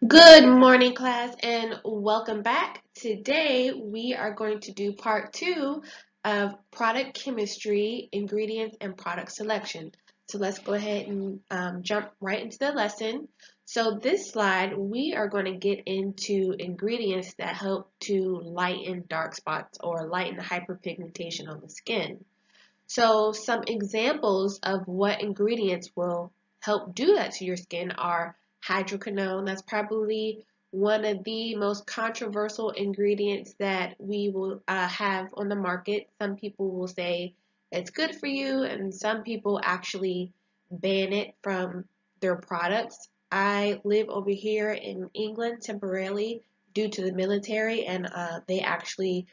Good morning, class, and welcome back. Today, we are going to do part two of product chemistry, ingredients, and product selection. So let's go ahead and jump right into the lesson. So this slide, we are going to get into ingredients that help to lighten dark spots or lighten hyperpigmentation on the skin. So some examples of what ingredients will help do that to your skin are hydroquinone. That's probably one of the most controversial ingredients that we will have on the market. Some people will say it's good for you, and some people actually ban it from their products. I live over here in England temporarily due to the military, and they actually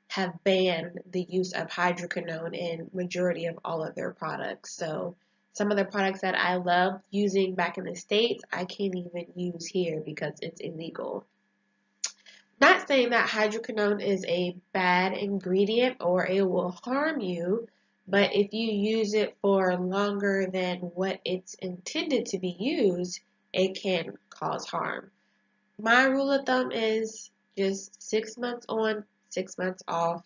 have banned the use of hydroquinone in majority of all of their products. So some of the products that I love using back in the States, I can't even use here because it's illegal. Not saying that hydroquinone is a bad ingredient or it will harm you, but if you use it for longer than what it's intended to be used, it can cause harm. My rule of thumb is just 6 months on, 6 months off.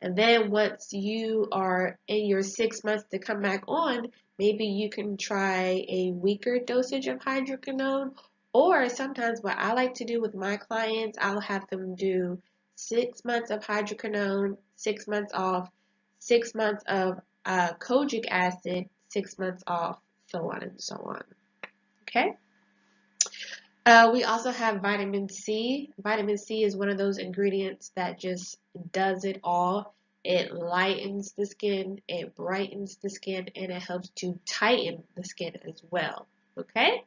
And then once you are in your 6 months to come back on, maybe you can try a weaker dosage of hydroquinone. Or sometimes what I like to do with my clients, I'll have them do 6 months of hydroquinone, 6 months off, 6 months of kojic acid, 6 months off, so on and so on. Okay? We also have vitamin C. Vitamin C is one of those ingredients that just does it all. It lightens the skin, it brightens the skin, and it helps to tighten the skin as well. Okay?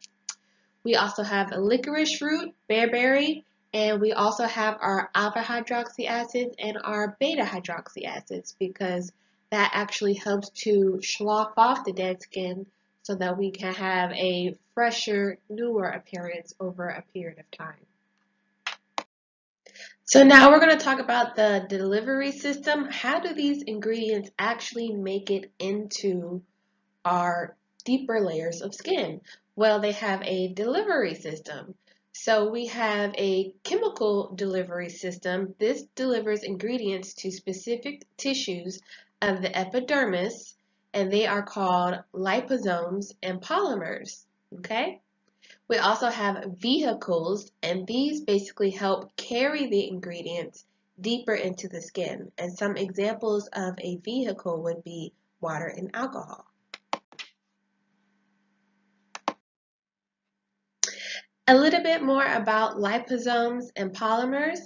We also have a licorice root, bearberry, and we also have our alpha hydroxy acids and our beta hydroxy acids because that actually helps to slough off the dead skin so that we can have a fresher, newer appearance over a period of time. So now we're going to talk about the delivery system. How do these ingredients actually make it into our deeper layers of skin? Well, they have a delivery system. So we have a chemical delivery system. This delivers ingredients to specific tissues of the epidermis, and they are called liposomes and polymers. Okay? We also have vehicles, and these basically help carry the ingredients deeper into the skin. And some examples of a vehicle would be water and alcohol. A little bit more about liposomes and polymers.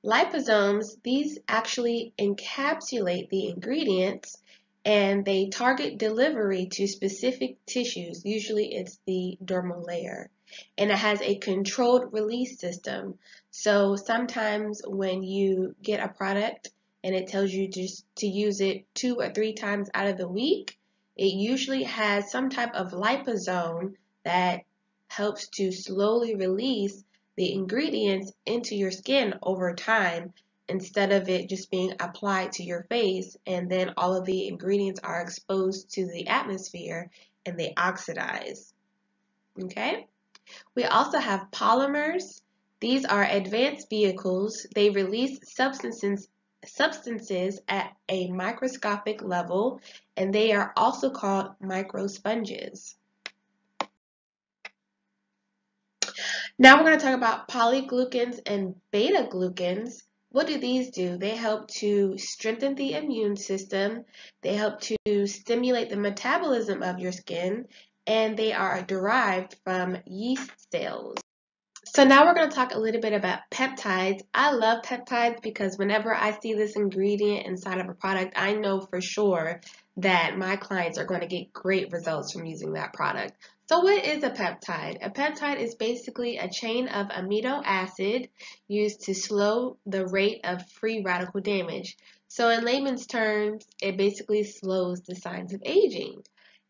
Liposomes, these actually encapsulate the ingredients and they target delivery to specific tissues. Usually it's the dermal layer. And it has a controlled release system. So sometimes when you get a product and it tells you just to use it 2 or 3 times out of the week, it usually has some type of liposome that helps to slowly release the ingredients into your skin over time instead of it just being applied to your face and then all of the ingredients are exposed to the atmosphere and they oxidize. Okay? We also have polymers. These are advanced vehicles. They release substances at a microscopic level and they are also called microsponges. Now we're going to talk about polyglucans and beta glucans. What do these do? They help to strengthen the immune system, they help to stimulate the metabolism of your skin, and they are derived from yeast cells. So now we're going to talk a little bit about peptides. I love peptides because whenever I see this ingredient inside of a product, I know for sure that my clients are going to get great results from using that product. So what is a peptide? A peptide is basically a chain of amino acid used to slow the rate of free radical damage. So in layman's terms, it basically slows the signs of aging.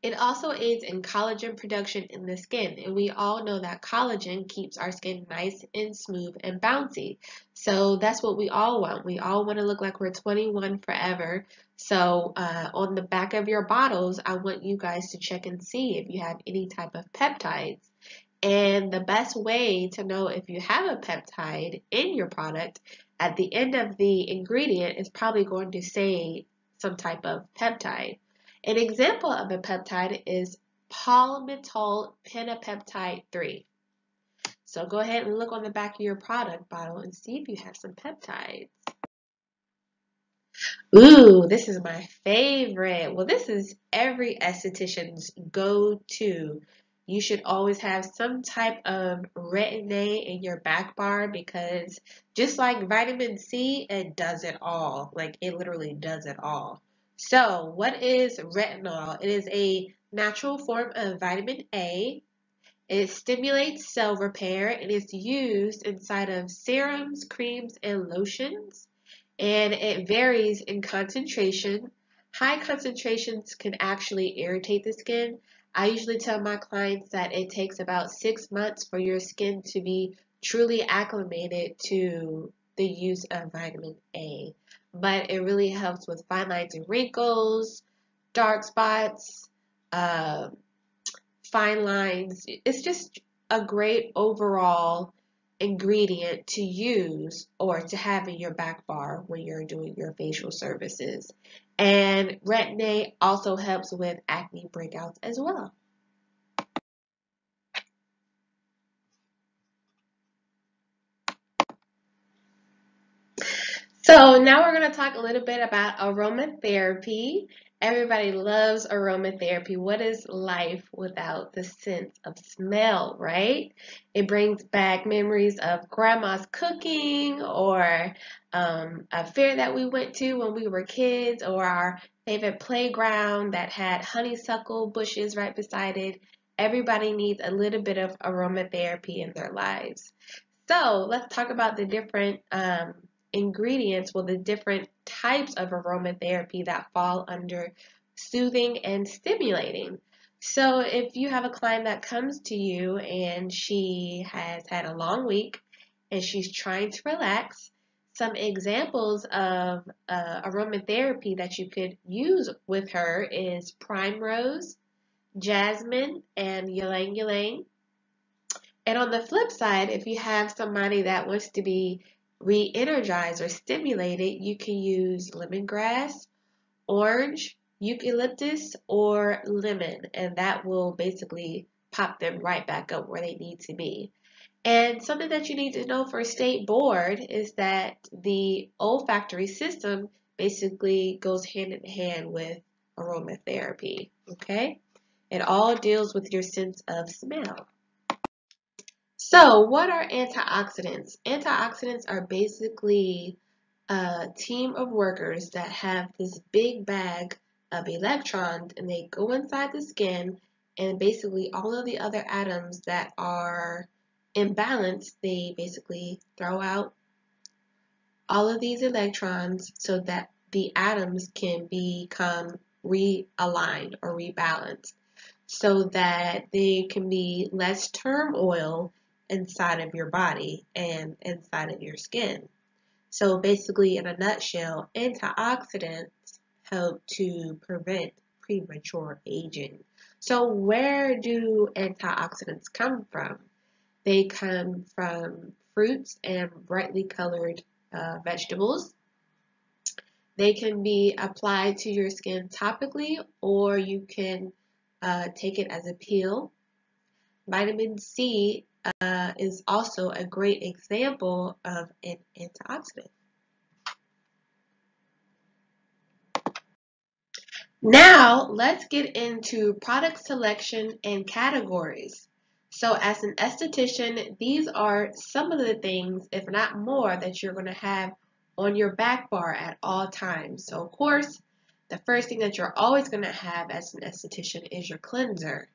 It also aids in collagen production in the skin, and we all know that collagen keeps our skin nice and smooth and bouncy. So that's what we all want. We all want to look like we're 21 forever. So on the back of your bottles, I want you guys to check and see if you have any type of peptides. And the best way to know if you have a peptide in your product, at the end of the ingredient is probably going to say some type of peptide. An example of a peptide is palmitoyl penapeptide 3. So go ahead and look on the back of your product bottle and see if you have some peptides. Ooh, this is my favorite. Well, this is every esthetician's go-to. You should always have some type of retin A in your back bar because just like vitamin C, it does it all. Like it literally does it all. So what is retinol? It is a natural form of vitamin A. It stimulates cell repair and is used inside of serums, creams, and lotions. And it varies in concentration. High concentrations can actually irritate the skin. I usually tell my clients that it takes about 6 months for your skin to be truly acclimated to the use of vitamin A. But it really helps with fine lines and wrinkles, dark spots, uh, fine lines. It's just a great overall ingredient to use or to have in your back bar when you're doing your facial services. And retin A also helps with acne breakouts as well. So now we're going to talk a little bit about aromatherapy. Everybody loves aromatherapy. What is life without the sense of smell, right? It brings back memories of grandma's cooking or a fair that we went to when we were kids or our favorite playground that had honeysuckle bushes right beside it. Everybody needs a little bit of aromatherapy in their lives. So let's talk about the different ingredients, well, the different types of aromatherapy that fall under soothing and stimulating. So if you have a client that comes to you and she has had a long week and she's trying to relax, some examples of aromatherapy that you could use with her is primrose, jasmine, and ylang ylang. And on the flip side, if you have somebody that wants to be re-energized or stimulated, you can use lemongrass, orange, eucalyptus, or lemon, and that will basically pop them right back up where they need to be. And something that you need to know for state board is that the olfactory system basically goes hand in hand with aromatherapy, okay? It all deals with your sense of smell. So, what are antioxidants? Antioxidants are basically a team of workers that have this big bag of electrons and they go inside the skin and basically all of the other atoms that are imbalanced, they basically throw out all of these electrons so that the atoms can become realigned or rebalanced so that there can be less turmoil inside of your body and inside of your skin. So basically, in a nutshell, antioxidants help to prevent premature aging. So where do antioxidants come from? They come from fruits and brightly colored vegetables. They can be applied to your skin topically, or you can take it as a peel. Vitamin C is also a great example of an antioxidant. Now, let's get into product selection and categories. So, as an esthetician, these are some of the things, if not more, that you're going to have on your back bar at all times. So, of course, the first thing that you're always going to have as an esthetician is your cleanser.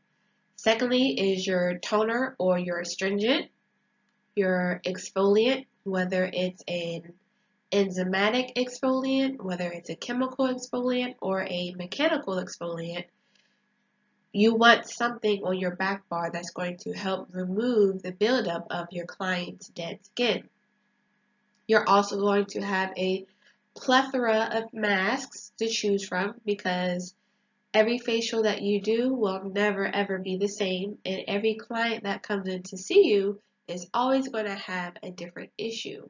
Secondly is your toner or your astringent, your exfoliant, whether it's an enzymatic exfoliant, whether it's a chemical exfoliant or a mechanical exfoliant. You want something on your back bar that's going to help remove the buildup of your client's dead skin. You're also going to have a plethora of masks to choose from because Every facial that you do will never ever be the same, and every client that comes in to see you is always going to have a different issue.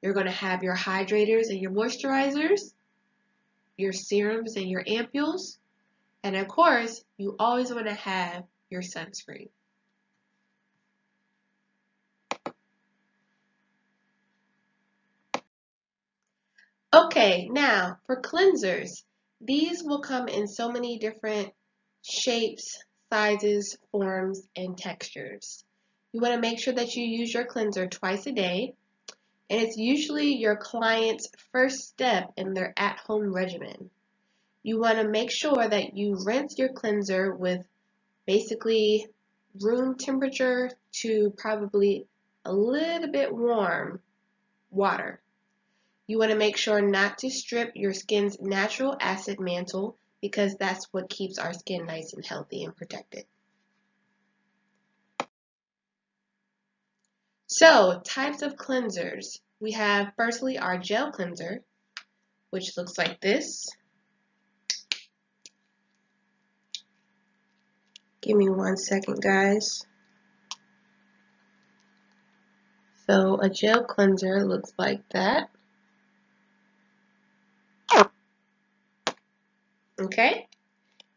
You're going to have your hydrators and your moisturizers, your serums and your ampules, and of course, you always want to have your sunscreen. Okay, now for cleansers, these will come in so many different shapes, sizes, forms, and textures. You want to make sure that you use your cleanser twice a day, and it's usually your client's first step in their at-home regimen. You want to make sure that you rinse your cleanser with basically room temperature to probably a little bit warm water. You want to make sure not to strip your skin's natural acid mantle because that's what keeps our skin nice and healthy and protected. So, types of cleansers. We have firstly our gel cleanser, which looks like this. Give me 1 second, guys. So, a gel cleanser looks like that. Okay?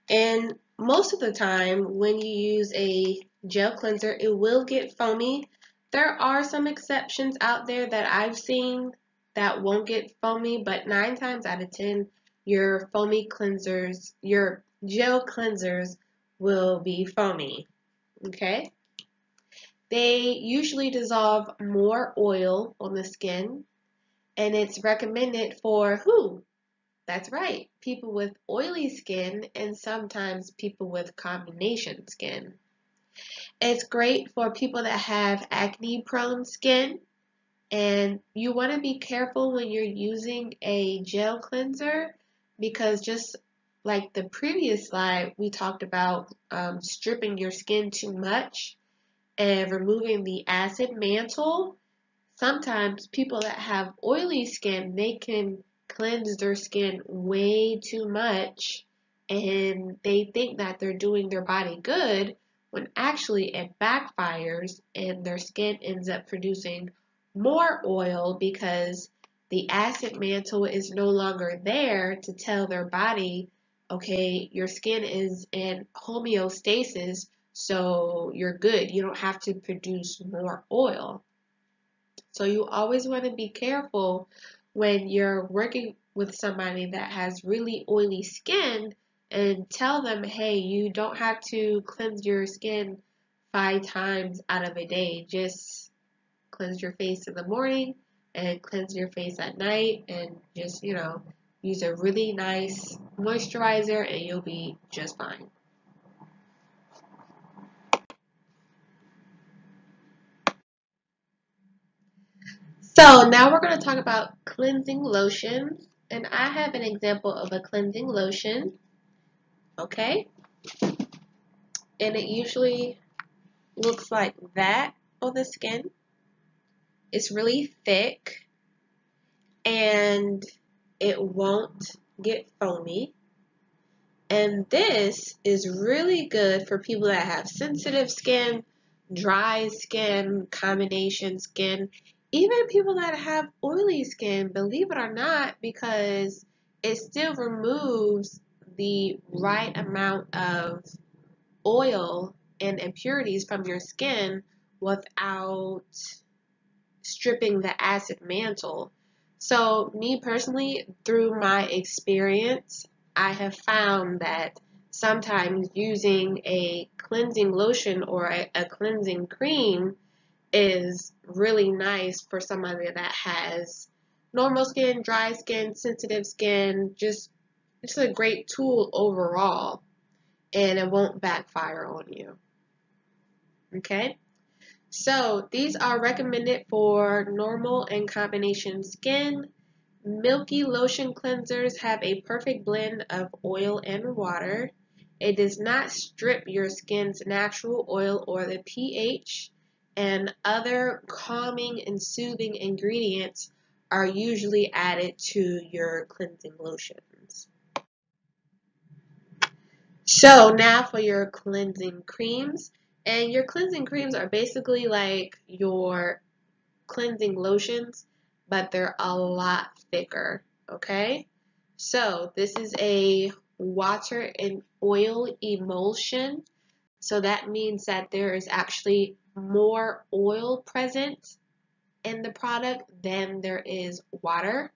And most of the time, when you use a gel cleanser, it will get foamy. There are some exceptions out there that I've seen that won't get foamy, but 9 times out of 10, your foamy cleansers, your gel cleansers will be foamy. Okay? They usually dissolve more oil on the skin, and it's recommended for who? That's right, people with oily skin and sometimes people with combination skin. It's great for people that have acne-prone skin, and you want to be careful when you're using a gel cleanser because just like the previous slide, we talked about stripping your skin too much and removing the acid mantle. Sometimes people that have oily skin, they can cleanse their skin way too much and they think that they're doing their body good when actually it backfires and their skin ends up producing more oil because the acid mantle is no longer there to tell their body, okay, your skin is in homeostasis, so you're good. You don't have to produce more oil. So you always want to be careful when you're working with somebody that has really oily skin and tell them, hey, you don't have to cleanse your skin 5 times out of a day. Just cleanse your face in the morning and cleanse your face at night and just, use a really nice moisturizer and you'll be just fine. So now we're going to talk about cleansing lotions, and I have an example of a cleansing lotion, okay? And it usually looks like that on the skin. It's really thick, and it won't get foamy. And this is really good for people that have sensitive skin, dry skin, combination skin, even people that have oily skin, believe it or not, because it still removes the right amount of oil and impurities from your skin without stripping the acid mantle. So me personally, through my experience, I have found that sometimes using a cleansing lotion or a cleansing cream is really nice for somebody that has normal skin, dry skin, sensitive skin. Just it's a great tool overall, and it won't backfire on you. Okay? So these are recommended for normal and combination skin. Milky lotion cleansers have a perfect blend of oil and water. It does not strip your skin's natural oil or the pH, and other calming and soothing ingredients are usually added to your cleansing lotions. So now for your cleansing creams. And your cleansing creams are basically like your cleansing lotions, but they're a lot thicker, okay? So this is a water and oil emulsion. So that means that there is actually more oil present in the product than there is water.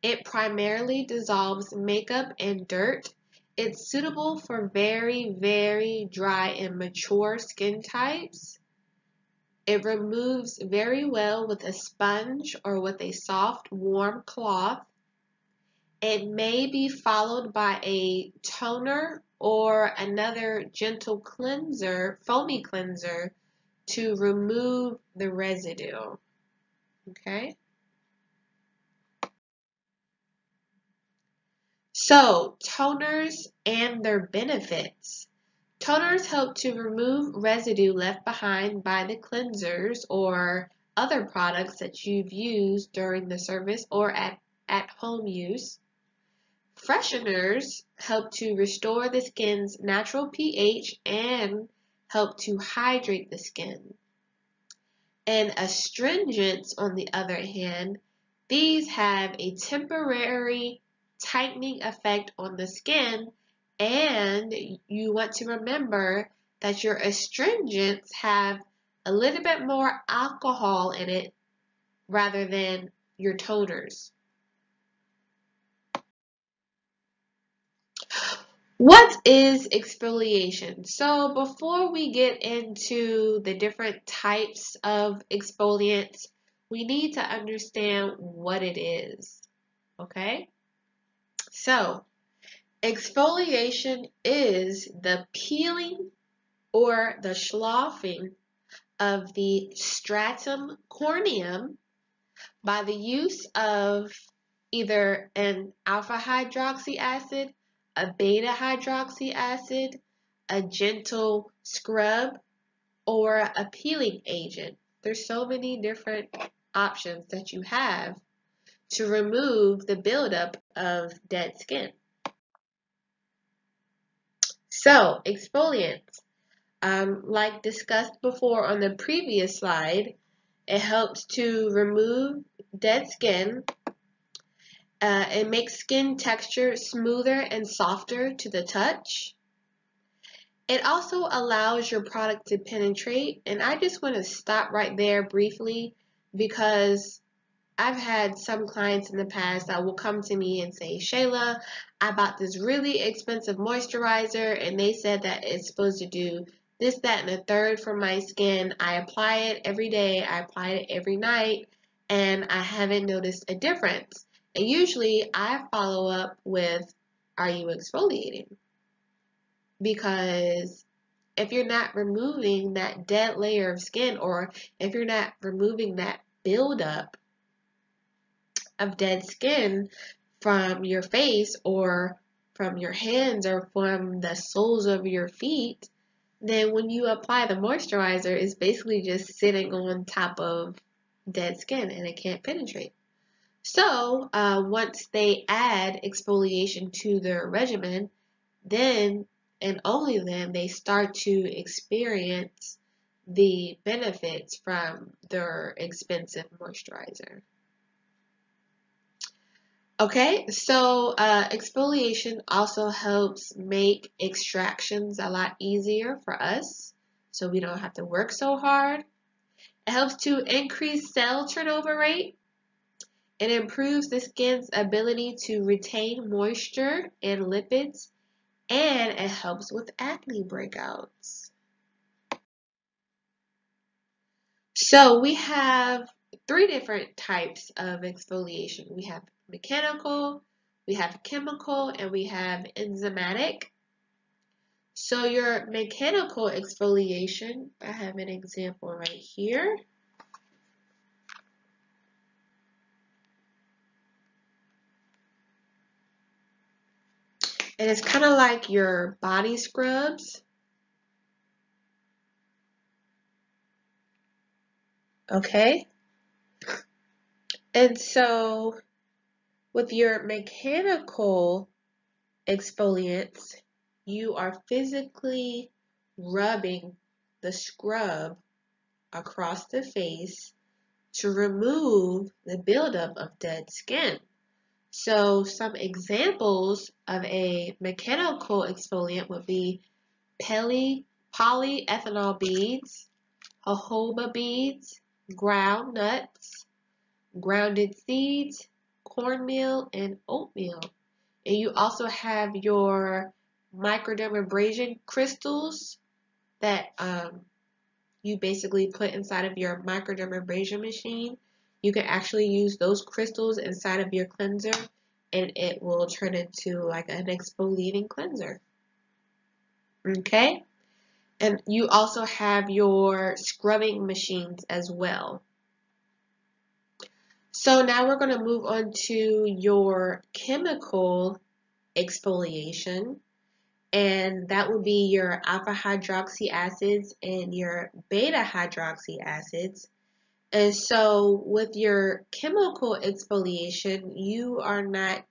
It primarily dissolves makeup and dirt. It's suitable for very, very dry and mature skin types. It removes very well with a sponge or with a soft, warm cloth. It may be followed by a toner or another gentle cleanser, foamy cleanser, to remove the residue. Okay? So, toners and their benefits. Toners help to remove residue left behind by the cleansers or other products that you've used during the service or at home use. Fresheners help to restore the skin's natural pH and help to hydrate the skin. And astringents, on the other hand, these have a temporary tightening effect on the skin, and you want to remember that your astringents have a little bit more alcohol in it rather than your toners. What is exfoliation? So before we get into the different types of exfoliants, we need to understand what it is, okay? So exfoliation is the peeling or the sloughing of the stratum corneum by the use of either an alpha hydroxy acid, a beta hydroxy acid, a gentle scrub, or a peeling agent. There's so many different options that you have to remove the buildup of dead skin. So, exfoliants. Like discussed before on the previous slide, it helps to remove dead skin. It makes skin texture smoother and softer to the touch. It also allows your product to penetrate, and I just want to stop right there briefly because I've had some clients in the past that will come to me and say, Shayla, I bought this really expensive moisturizer and they said that it's supposed to do this, that, and the third for my skin. I apply it every day, I apply it every night, and I haven't noticed a difference. And usually I follow up with, are you exfoliating? Because if you're not removing that dead layer of skin, or if you're not removing that buildup of dead skin from your face or from your hands or from the soles of your feet, then when you apply the moisturizer, it's basically just sitting on top of dead skin and it can't penetrate. So once they add exfoliation to their regimen, then and only then they start to experience the benefits from their expensive moisturizer. Okay, so exfoliation also helps make extractions a lot easier for us, so we don't have to work so hard. It helps to increase cell turnover rate. It improves the skin's ability to retain moisture and lipids, and it helps with acne breakouts. So we have three different types of exfoliation. We have mechanical, we have chemical, and we have enzymatic. So your mechanical exfoliation, I have an example right here. And it's kind of like your body scrubs. Okay. And so with your mechanical exfoliants, you are physically rubbing the scrub across the face to remove the buildup of dead skin. So some examples of a mechanical exfoliant would be polyethanol beads, jojoba beads, ground nuts, grounded seeds, cornmeal, and oatmeal. And you also have your microdermabrasion crystals that you basically put inside of your microdermabrasion machine. You can actually use those crystals inside of your cleanser and it will turn into like an exfoliating cleanser. Okay? And you also have your scrubbing machines as well. So now we're going to move on to your chemical exfoliation, and that would be your alpha hydroxy acids and your beta hydroxy acids. And so with your chemical exfoliation, you are not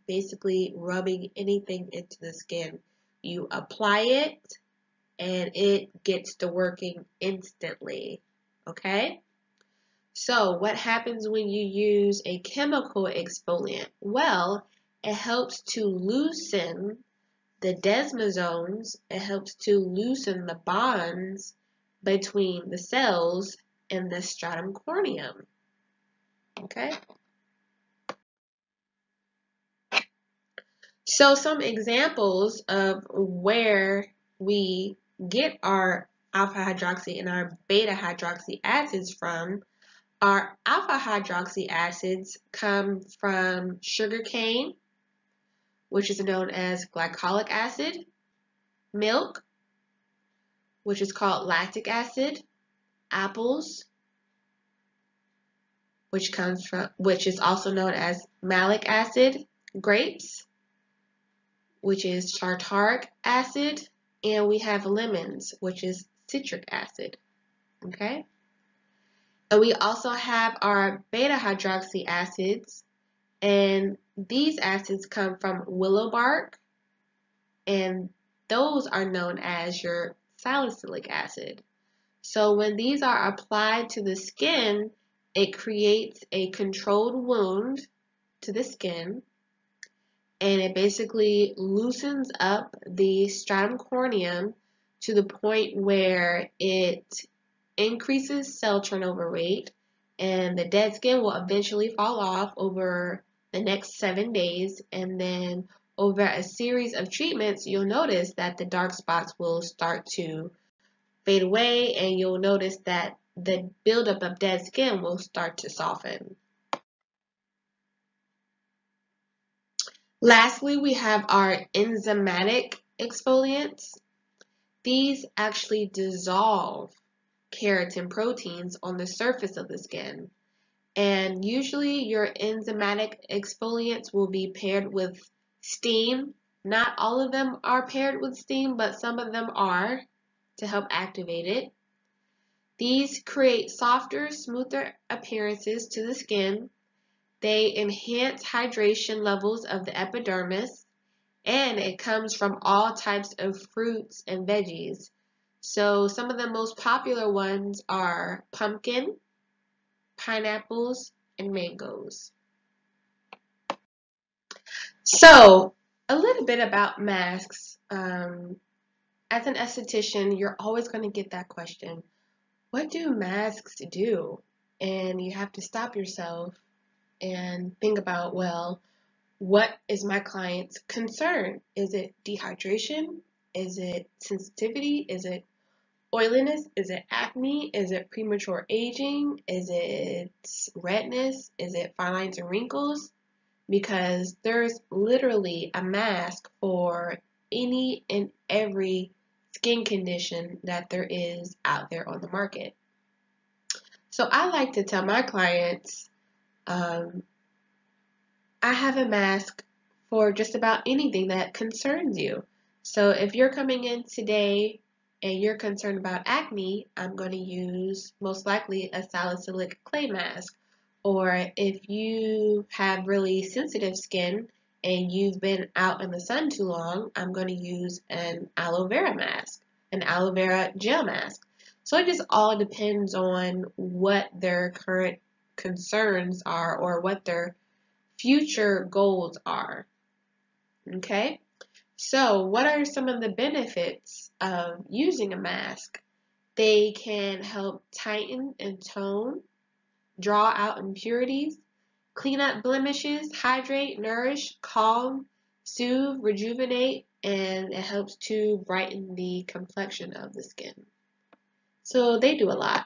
basically rubbing anything into the skin. You apply it and it gets to working instantly. Okay? So what happens when you use a chemical exfoliant? Well, it helps to loosen the desmosomes. It helps to loosen the bonds between the cells in the stratum corneum. Okay? So some examples of where we get our alpha hydroxy and our beta hydroxy acids from. Our alpha hydroxy acids come from sugarcane, which is known as glycolic acid, milk, which is called lactic acid, apples, which is also known as malic acid, grapes, which is tartaric acid, and we have lemons, which is citric acid. Okay? And we also have our beta hydroxy acids, and these acids come from willow bark, and those are known as your salicylic acid. So when these are applied to the skin, it creates a controlled wound to the skin, and it basically loosens up the stratum corneum to the point where it increases cell turnover rate, and the dead skin will eventually fall off over the next 7 days, and then over a series of treatments, you'll notice that the dark spots will start to fade away, and you'll notice that the buildup of dead skin will start to soften. Lastly, we have our enzymatic exfoliants. These actually dissolve keratin proteins on the surface of the skin. And usually your enzymatic exfoliants will be paired with steam. Not all of them are paired with steam, but some of them are to help activate it. These create softer, smoother appearances to the skin. They enhance hydration levels of the epidermis, and it comes from all types of fruits and veggies. So some of the most popular ones are pumpkin, pineapples, and mangoes. So a little bit about masks. As an esthetician, you're always going to get that question, what do masks do? And you have to stop yourself and think about, well, what is my client's concern? Is it dehydration? Is it sensitivity? Is it oiliness? Is it acne? Is it premature aging? Is it redness? Is it fine lines and wrinkles? Because there's literally a mask for any and every skin condition that there is out there on the market. So I like to tell my clients, I have a mask for just about anything that concerns you. So if you're coming in today and you're concerned about acne, I'm going to use most likely a salicylic clay mask. Or if you have really sensitive skin and you've been out in the sun too long, I'm going to use an aloe vera mask, an aloe vera gel mask. So it just all depends on what their current concerns are or what their future goals are. Okay? So, what are some of the benefits of using a mask? They can help tighten and tone, draw out impurities, clean up blemishes, hydrate, nourish, calm, soothe, rejuvenate, and it helps to brighten the complexion of the skin. So they do a lot.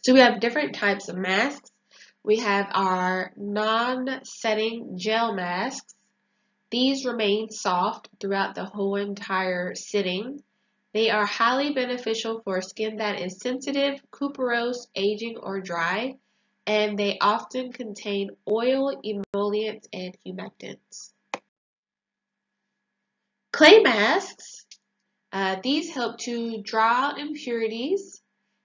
So we have different types of masks. We have our non-setting gel masks. These remain soft throughout the whole entire sitting. They are highly beneficial for skin that is sensitive, cuperose, aging, or dry, and they often contain oil, emollients, and humectants. Clay masks, these help to draw out impurities.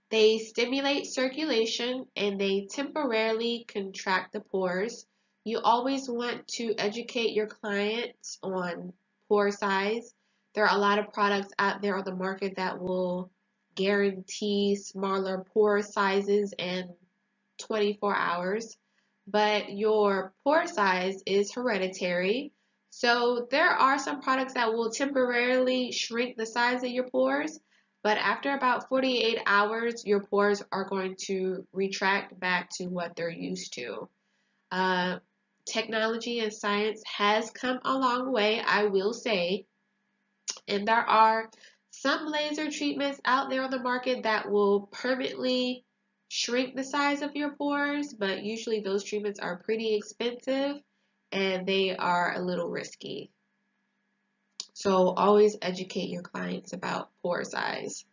They stimulate circulation and they temporarily contract the pores. You always want to educate your clients on pore size. There are a lot of products out there on the market that will guarantee smaller pore sizes in 24 hours, but your pore size is hereditary. So there are some products that will temporarily shrink the size of your pores, but after about 48 hours, your pores are going to retract back to what they're used to. Technology and science has come a long way, I will say, and there are some laser treatments out there on the market that will permanently shrink the size of your pores, but usually those treatments are pretty expensive and they are a little risky. So always educate your clients about pore size.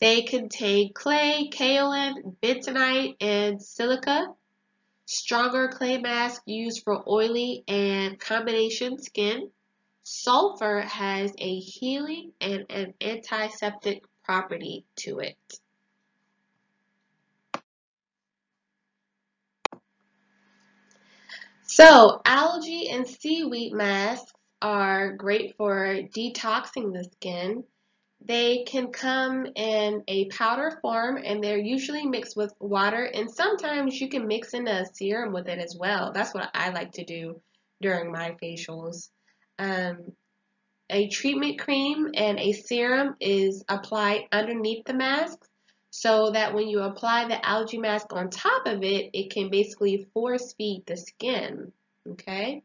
They contain clay, kaolin, bentonite, and silica. Stronger clay mask used for oily and combination skin. Sulfur has a healing and an antiseptic property to it. So, algae and seaweed masks are great for detoxing the skin. They can come in a powder form and they're usually mixed with water, and sometimes you can mix in a serum with it as well. That's what I like to do during my facials. A treatment cream and a serum is applied underneath the mask so that when you apply the algae mask on top of it, it can basically force feed the skin. Okay?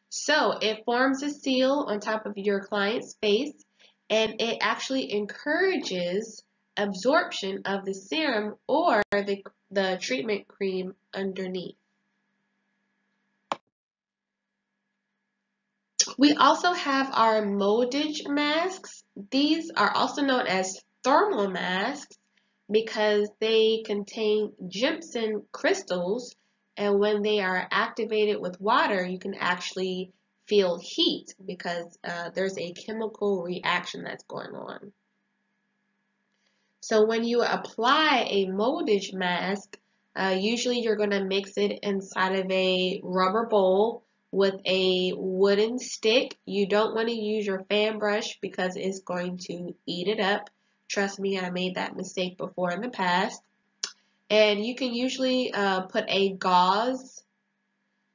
So it forms a seal on top of your client's face and it actually encourages absorption of the serum or the treatment cream underneath. We also have our moldage masks. These are also known as thermal masks because they contain gypsum crystals, and when they are activated with water, you can actually feel heat because there's a chemical reaction that's going on. So when you apply a moldage mask, usually you're going to mix it inside of a rubber bowl with a wooden stick. You don't want to use your fan brush because it's going to eat it up. Trust me, I made that mistake before in the past. And you can usually put a gauze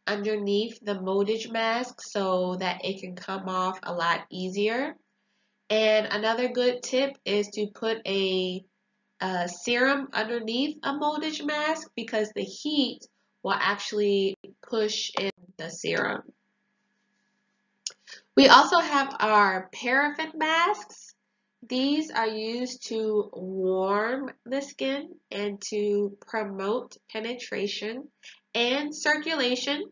underneath the moldage mask so that it can come off a lot easier. And another good tip is to put a serum underneath a moldage mask because the heat will actually push in the serum. We also have our paraffin masks. These are used to warm the skin and to promote penetration and circulation.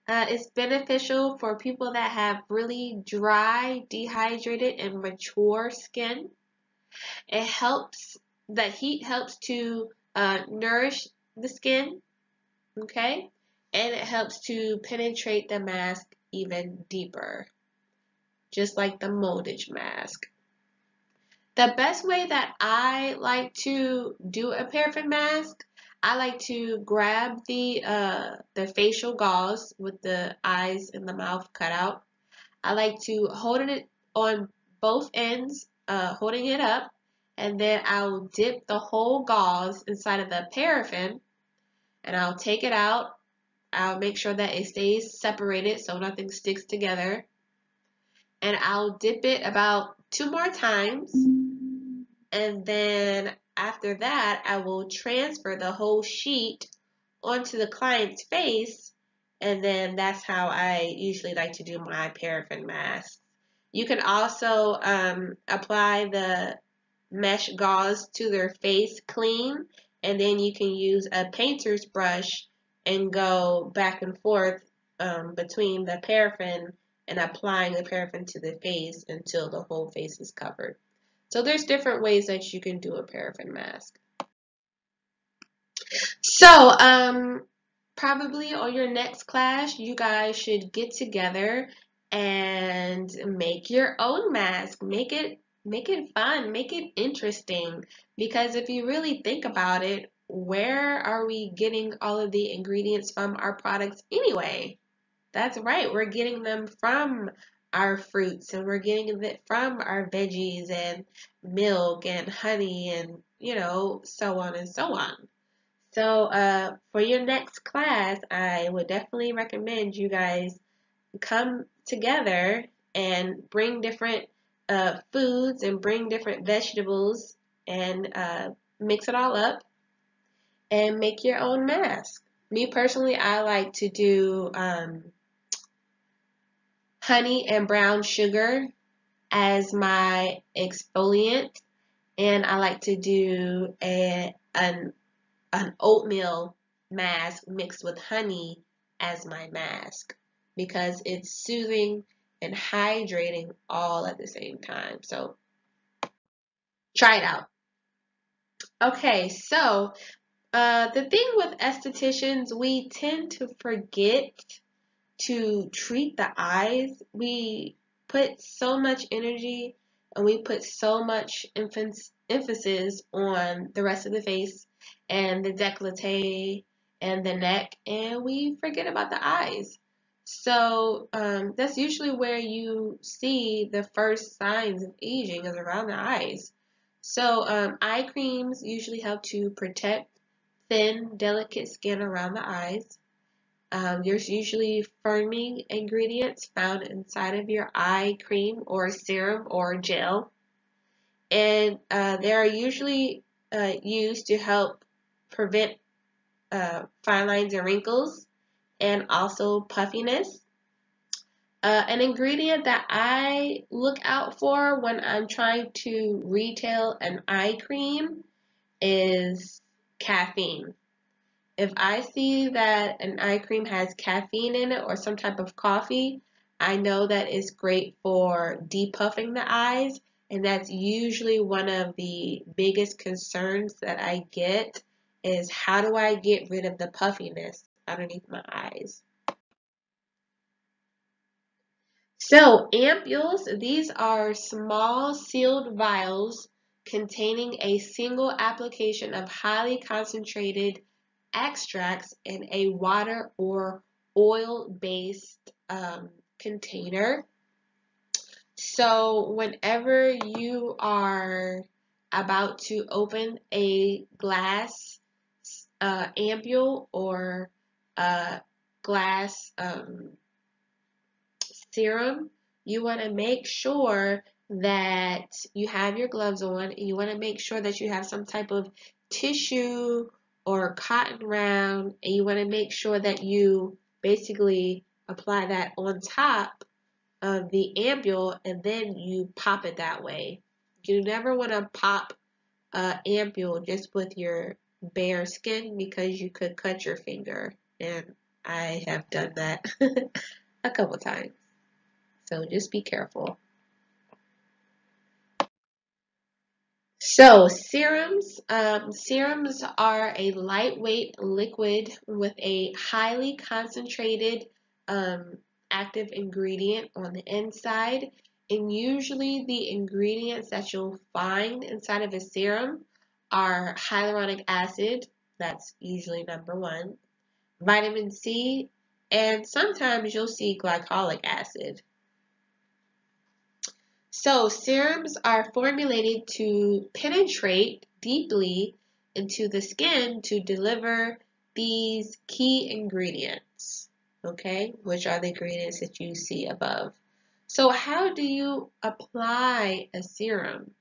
It's beneficial for people that have really dry, dehydrated, and mature skin. It helps, the heat helps to nourish the skin, okay? And it helps to penetrate the mask even deeper, just like the moldage mask. The best way that I like to do a paraffin mask, I like to grab the facial gauze with the eyes and the mouth cut out. I like to hold it on both ends, holding it up, and then I'll dip the whole gauze inside of the paraffin, and I'll take it out. I'll make sure that it stays separated so nothing sticks together, and I'll dip it about 2 more times, and then after that I will transfer the whole sheet onto the client's face, and then that's how I usually like to do my paraffin mask. You can also apply the mesh gauze to their face clean, and then you can use a painter's brush and go back and forth between the paraffin and applying the paraffin to the face until the whole face is covered. So there's different ways that you can do a paraffin mask. So probably on your next class, you guys should get together and make your own mask. Make it fun, make it interesting. Because if you really think about it, where are we getting all of the ingredients from our products anyway? That's right, we're getting them from our fruits, and we're getting it from our veggies and milk and honey and, you know, so on and so on. So for your next class, I would definitely recommend you guys come together and bring different foods and bring different vegetables and mix it all up and make your own mask. Me personally, I like to do honey and brown sugar as my exfoliant, and I like to do an oatmeal mask mixed with honey as my mask because it's soothing and hydrating all at the same time. So try it out. Okay, so the thing with estheticians, we tend to forget to treat the eyes. We put so much energy and we put so much emphasis on the rest of the face and the décolleté and the neck, and we forget about the eyes. So that's usually where you see the first signs of aging is around the eyes. So eye creams usually help to protect thin, delicate skin around the eyes. There's usually firming ingredients found inside of your eye cream or serum or gel, and they are usually used to help prevent fine lines and wrinkles and also puffiness. An ingredient that I look out for when I'm trying to retail an eye cream is caffeine. If I see that an eye cream has caffeine in it or some type of coffee, I know that it's great for depuffing the eyes, and that's usually one of the biggest concerns that I get is how do I get rid of the puffiness underneath my eyes? So ampules, these are small sealed vials containing a single application of highly concentrated extracts in a water or oil-based container. So whenever you are about to open a glass ampule or a glass serum, you want to make sure that you have your gloves on, and you want to make sure that you have some type of tissue or cotton round, and you want to make sure that you basically apply that on top of the ampule and then you pop it that way. You never want to pop an ampule just with your bare skin because you could cut your finger, and I have done that a couple times. So just be careful. So serums, serums are a lightweight liquid with a highly concentrated active ingredient on the inside, and usually the ingredients that you'll find inside of a serum are hyaluronic acid, That's usually number one. Vitamin C, and sometimes you'll see glycolic acid. So serums are formulated to penetrate deeply into the skin to deliver these key ingredients, okay, which are the ingredients that you see above. So how do you apply a serum?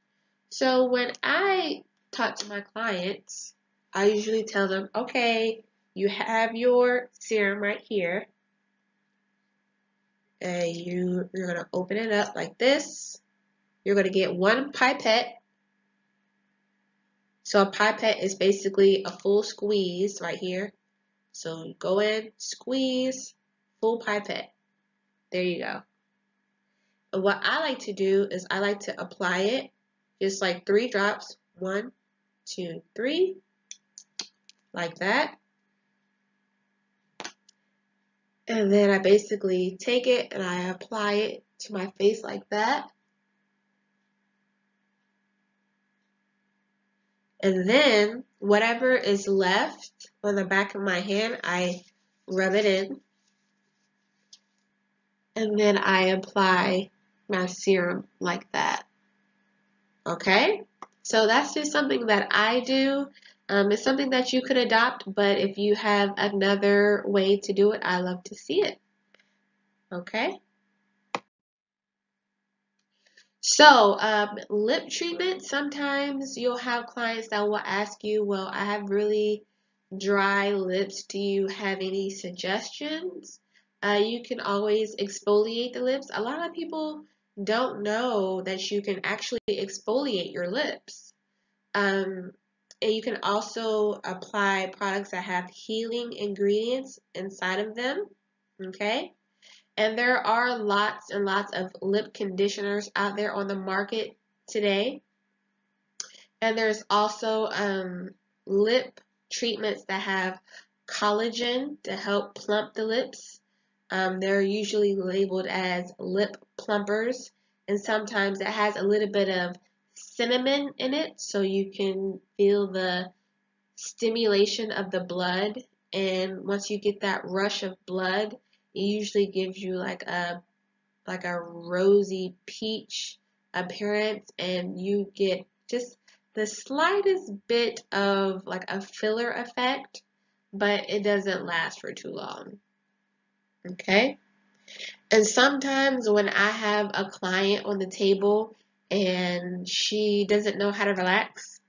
So when I talk to my clients, I usually tell them, okay, you have your serum right here, and you're going to open it up like this. You're going to get one pipette. So a pipette is basically a full squeeze right here. So you go in, squeeze, full pipette. There you go. And what I like to do is I like to apply it just like 3 drops. 1, 2, 3. Like that. And then I basically take it and I apply it to my face like that. And then whatever is left on the back of my hand, I rub it in. And then I apply my serum like that. Okay? So that's just something that I do. It's something that you could adopt, but if you have another way to do it, I love to see it. Okay? So, lip treatment, sometimes you'll have clients that will ask you, well, I have really dry lips. Do you have any suggestions? You can always exfoliate the lips. A lot of people don't know that you can actually exfoliate your lips. And you can also apply products that have healing ingredients inside of them. Okay? And there are lots and lots of lip conditioners out there on the market today. And there's also lip treatments that have collagen to help plump the lips. They're usually labeled as lip plumpers. And sometimes it has a little bit of cinnamon in it, so you can feel the stimulation of the blood. And once you get that rush of blood, it usually gives you like a rosy peach appearance, and you get just the slightest bit of like a filler effect, but it doesn't last for too long. Okay? And sometimes when I have a client on the table and she doesn't know how to relax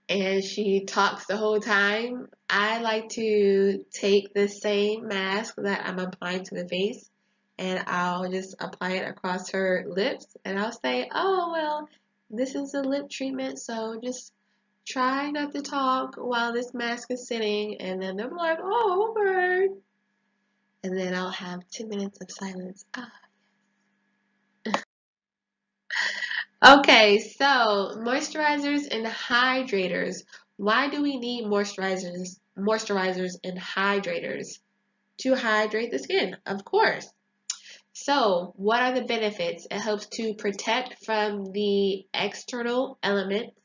and she talks the whole time, I like to take the same mask that I'm applying to the face and I'll just apply it across her lips and I'll say, oh, well, this is a lip treatment, so just try not to talk while this mask is sitting. And then they'll be like, oh, okay. And then I'll have 2 minutes of silence. Okay, so moisturizers and hydrators. Why do we need moisturizers and hydrators? To hydrate the skin, of course. So, what are the benefits? It helps to protect from the external elements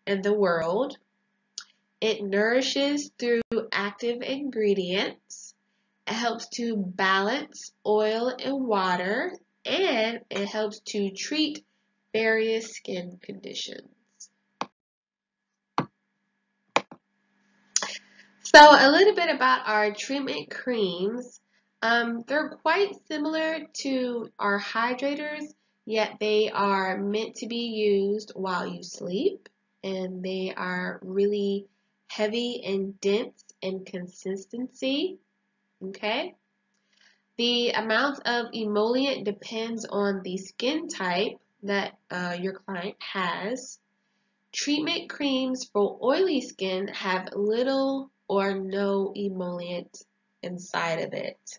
in the world. It nourishes through active ingredients. It helps to balance oil and water, and it helps to treat various skin conditions. So a little bit about our treatment creams. They're quite similar to our hydrators, yet they are meant to be used while you sleep, and they are really heavy and dense in consistency. Okay? The amount of emollient depends on the skin type that your client has. Treatment creams for oily skin have little or no emollient inside of it.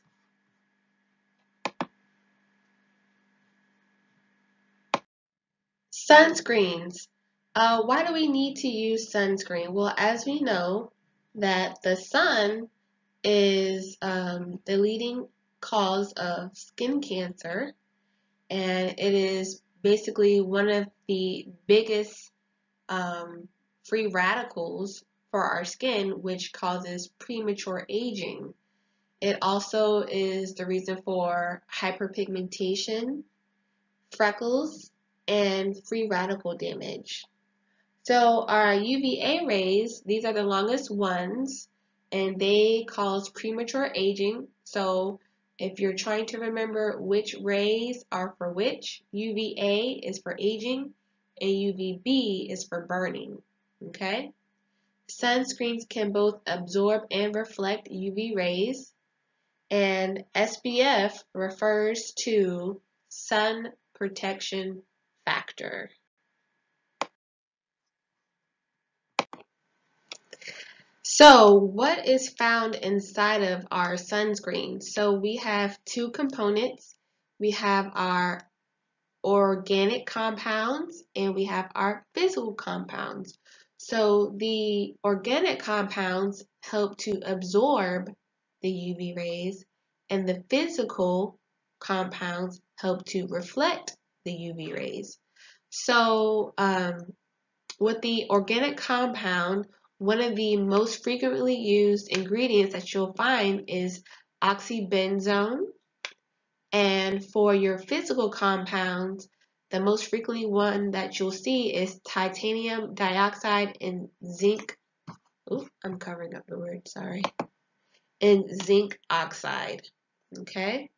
Sunscreens. Why do we need to use sunscreen? Well, as we know that the sun is the leading cause of skin cancer, and it is basically one of the biggest free radicals for our skin, which causes premature aging. It also is the reason for hyperpigmentation, freckles, and free radical damage. So our UVA rays, these are the longest ones, and they cause premature aging. So if you're trying to remember which rays are for which, UVA is for aging and UVB is for burning. Okay? Sunscreens can both absorb and reflect UV rays, and SPF refers to sun protection factor. So what is found inside of our sunscreen? So we have two components. We have our organic compounds and we have our physical compounds. So the organic compounds help to absorb the UV rays, and the physical compounds help to reflect the UV rays. So with the organic compound, one of the most frequently used ingredients that you'll find is oxybenzone. And for your physical compounds, the most frequently one that you'll see is titanium dioxide and zinc. Ooh, I'm covering up the word, sorry. And zinc oxide. Okay.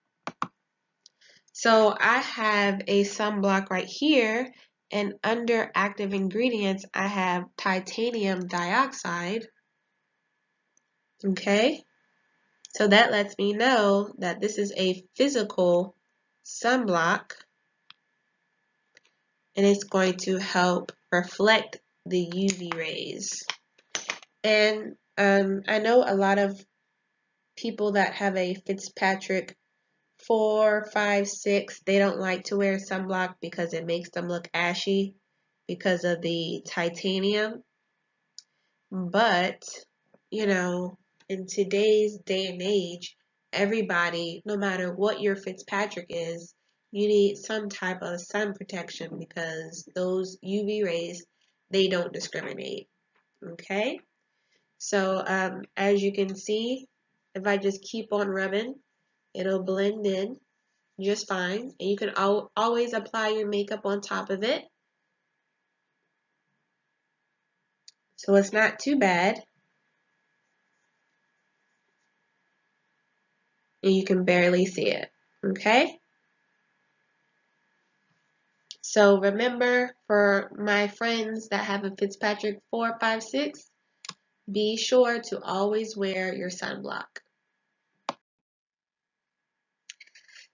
So I have a sunblock right here, and under active ingredients, I have titanium dioxide. Okay. So that lets me know that this is a physical sunblock, and it's going to help reflect the UV rays. And I know a lot of people that have a Fitzpatrick 4, 5, 6, they don't like to wear sunblock because it makes them look ashy because of the titanium. But, you know, in today's day and age, everybody, no matter what your Fitzpatrick is, you need some type of sun protection because those UV rays, they don't discriminate. Okay? So, as you can see, if I just keep on rubbing, it'll blend in just fine. And you can always apply your makeup on top of it. So it's not too bad. And you can barely see it. Okay? So remember, for my friends that have a Fitzpatrick 4, 5, 6, be sure to always wear your sunblock.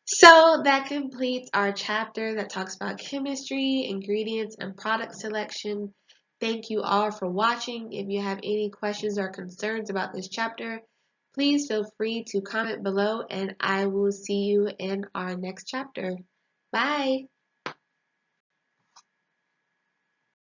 So that completes our chapter that talks about chemistry, ingredients, and product selection. Thank you all for watching. If you have any questions or concerns about this chapter, please feel free to comment below, and I will see you in our next chapter. Bye!